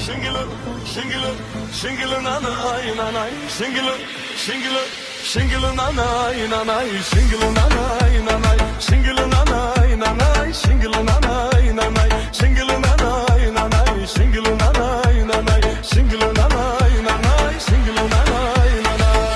şingılı, şingılı, şingılı nanay nanay, şingılı, şingılı, şingılı nanay nanay, şingılı nanay nanay, şingılı nanay nanay, şingılı nanay nanay, şingılı nanay nanay, şingılı nanay nanay, şingılı nanay nanay, şingılı nanay nanay.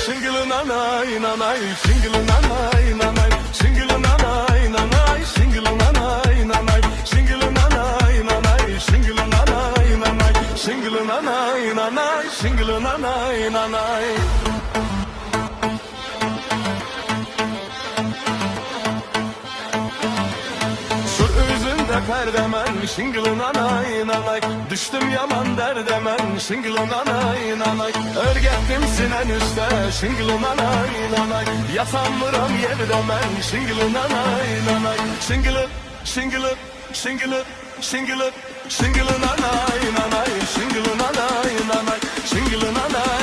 Şingılı nanay nanay, şingılı nanay nanay, şingılı nanay nanay, şingılı nanay nanay, şingılı nanay nanay, şingılı nanay nanay, şingılı nanay nanay, şingılı nanay nanay. Sur üzünde perdemen, şingılı nanay nanay, düştüm yaman derdemen, şingılı nanay nanay, örgettim sinen üstte, şingılı nanay nanay, yatamıram yerde men, şingılı nanay nanay, şingılı, şingılı, şingılı, şingılı, şingılı nanay nanay, şingılı nanay nanay, şingılı nanay